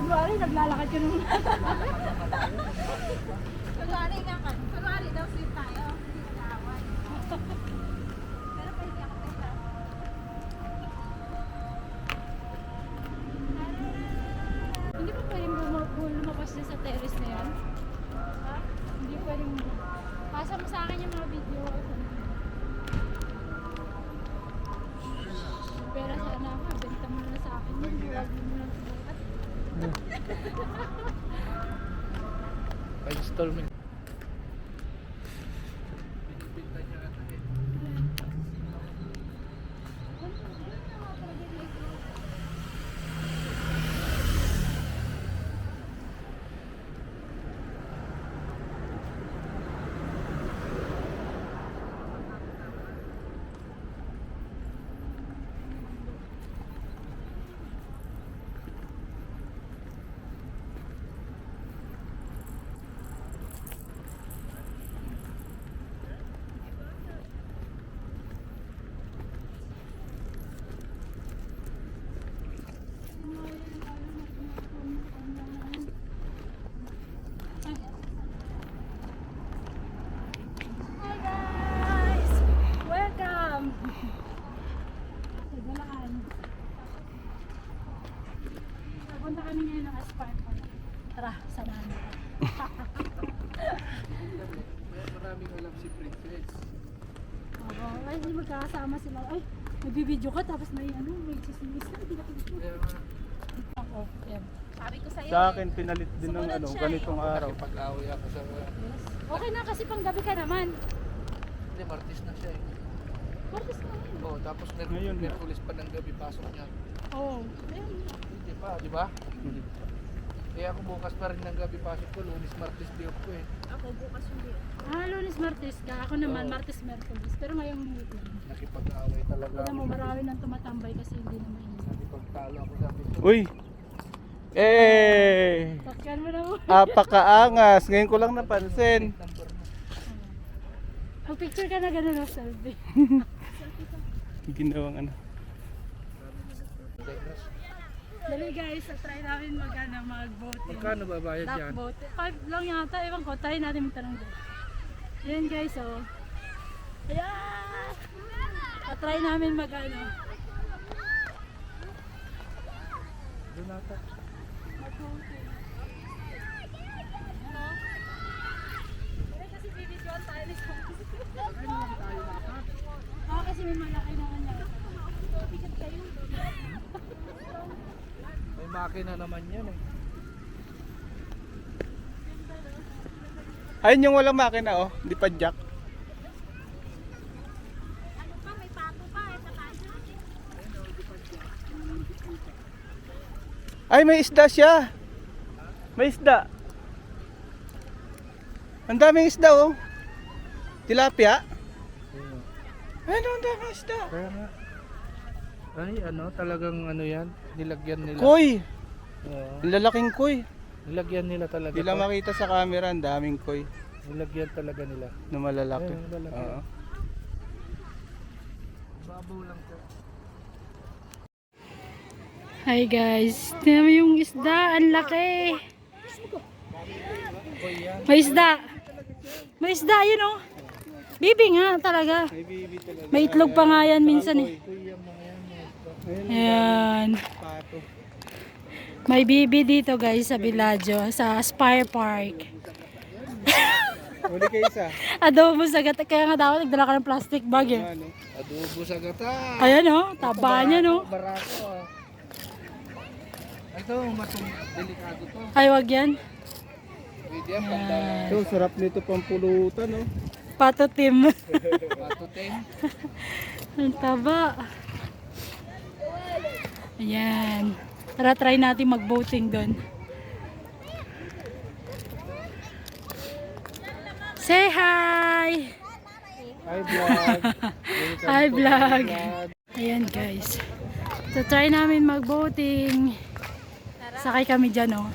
Kunwari, naglalakad ka nung... Kunwari nga ka. Kunwari daw sweet tayo. Hindi nag-aaway. Pero pwede ako tayo. Hindi pa pwedeng lumabas din sa terrace na yan? Ha? Hindi pwedeng... Pasa mo sa akin yung mga video. Pero sana ako, benta mo na sa akin yun. Huwag mo na sumakat. Pa-installment. Hi guys! Welcome! Sa Galaan. Napunta kami ngayon ng Aspire Park. Tara, samahan mo. Maraming alam si Princess. Oo, ay hindi magkakasama sila. Ay, nagbibideo ka tapos may ano, may chismis na. Hindi na gusto. Kaya nga, Ako, yan. Sabi ko sa'yo Sa akin, pinalit din ng Sumunod ano, siya ganitong araw. pag-away ako sa... Yes. Okay na kasi pang gabi ka naman. Hindi, Martes na siya eh. Martes na ngayon. Oo, tapos Ngayon. Merkulis pa ng gabi pasok niya. Oo. Ayun. Hindi pa, di ba? Kaya ako bukas pa rin ng gabi pasok ko, Lunes, Martes, di off ko eh. ako bukas hindi. Lunes, Martes ka. Ako naman, Oo. Martes, Merkulis. Pero ngayong weekend. Nakipag-away talaga. Alam mo, marami nang tumatambay kasi hindi naman yun. Nakipagtalo ako sa akin. Uy! Eh! Sakyan mo na mo. Apakaangas! Ngayon ko lang napansin. Number na. Mag-picture ka na gano'n ng selfie. Ginawang ano. Dali guys, try namin mag-boating. Magkano ba bayad Duck yan? boat. 5 lang yata, ewan ko. Try natin magtanong doon. Ayan guys, oh. Ayan! Try namin mag-ano. Doon nata. Mag-boating. Ano? Kasi bibidyoan tayo ni kasi may malaki na kanya. Bigat kayo. May makina naman yan eh. Ayun yung walang makina oh, hindi pa jack. Ano pa, may pato pa sa tayo. Ay, may isda siya. May isda. Ang daming isda oh. Tilapia. Ano, ang daming isda. Kaya nga. Ay, ano, talagang ano yan, nilagyan nila. Koy. Oo. Ang lalaking koy. Nilagyan nila talaga. Hindi lang to. makita sa camera, ang daming koy Nilagyan talaga nila. na malalaki. Ayun, malalaki. Oo. Babaw lang to. Hi guys, tingnan mo yung isda, ang laki. May isda. May isda yun oh. Bibi nga talaga. May bibi talaga. May itlog pa nga yan minsan eh. Kuya mga yan. Ayun, Ayan. pato. May bibi dito guys sa Villaggio, sa Aspire Park. Huli kayo isa. Adobo sa gata, kaya nga dapat nagdala ka ng plastic bag eh. Ano? Adobo sa gata. Ayan oh, taba niya no. Barako ah. Ito, matong delikado to. Ay wag yan. Pwede yan, pandalan. Ito, sarap nito pampulutan oh. Patutim. Patutin. Ang taba. Ayan. Tara try natin mag-boating doon. Say hi! Hi vlog. Hi vlog! Ayan guys. So try namin mag-boating. Sakay kami dyan oh.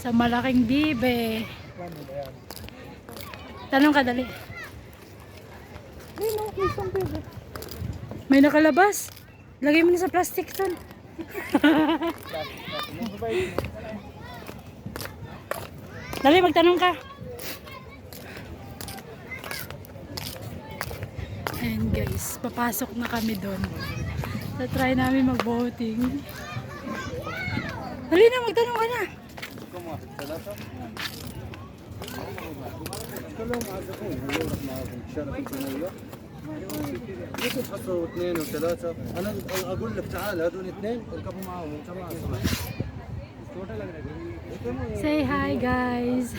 Sa malaking bibe. Tanong ka dali. Ayun oh, may isang bibe. May nakalabas. Lagay mo na sa plastic ton. Dali, magtanong ka. Ayan guys, papasok na kami doon. So try namin mag-boating. Dali na, magtanong ka na. ليش تحصلوا اثنين وثلاثة؟ أنا أقول لك تعال هذول اثنين اركبوا معهم وأنت معهم. Say hi guys.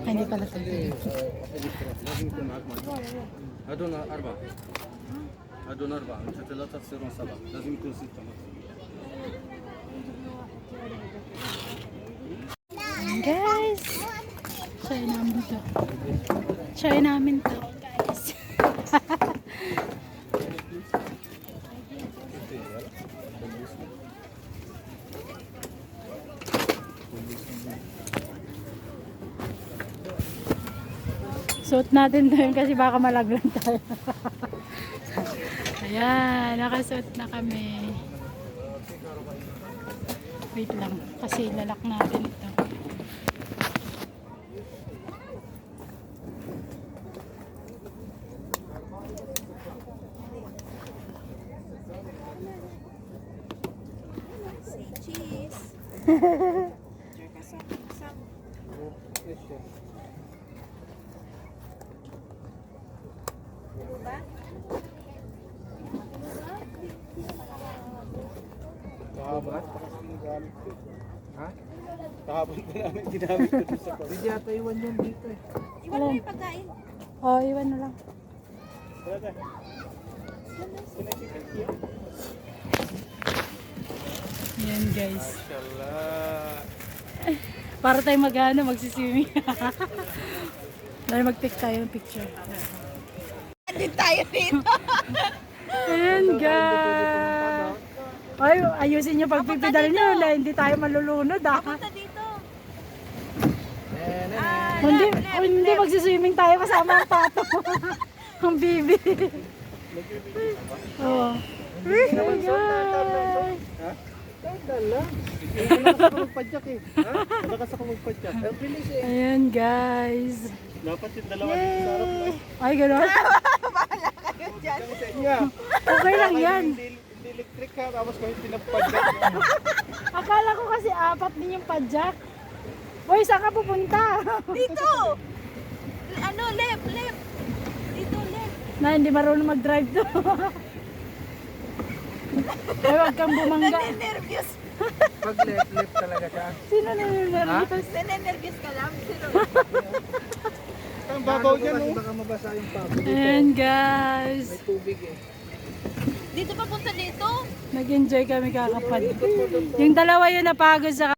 Hindi pala sa video. لازم يكون معك ماء. هذول أربعة. هذول أربعة، أنت ثلاثة تصيرون سبعة، لازم يكون ستة. Guys, try namin to. Try namin to, guys. Suot natin to yun kasi baka malaglan tayo. Ayan, nakasuot na kami. Wait lang, kasi lalak natin ito. Say cheese. Diba? Kahapon? Ha? Kahapon pa namin ginamit ko doon sa Hindi yata iwan yun dito eh. Iwan mo yung pagkain. Oh, iwan na lang. Yan guys. Mashallah. Para tayo magsiswimming. Dahil mag-pick tayo ng picture. Andin tayo dito. Ayan guys. Ay, ayusin nyo pagpipidal nyo na hindi tayo malulunod ah. Punta dito. Hindi magsiswimming tayo kasama ang pato. Ang bibi. Oh. Ayan guys. Dala. Malakas ako magpadyak eh. Ha? Malakas ako magpadyak. Ang bilis eh. Ayan guys. Dapat yung dalawa dito sa harap na. Ay, gano'n. Bahala kayo dyan. Sa inyo. Okay lang yan. Hindi electric ka. Tapos kami pinapadyak. Akala ko kasi 4 din yung padjak. Boy, saan ka pupunta? Dito. Ano, left. Dito, left. Na, hindi marunong mag-drive to. Ay, wag kang bumangga. Nane-nervous. Pag left talaga siya. Sino naninervous? Nane-nervous ka lang. Sino? Ang babaw niya Kasi no? baka mabasa yung pag. Ayan guys. May tubig eh. Dito pa punta dito. Nag-enjoy kami kakapad. Yung dalawa yun napagod sa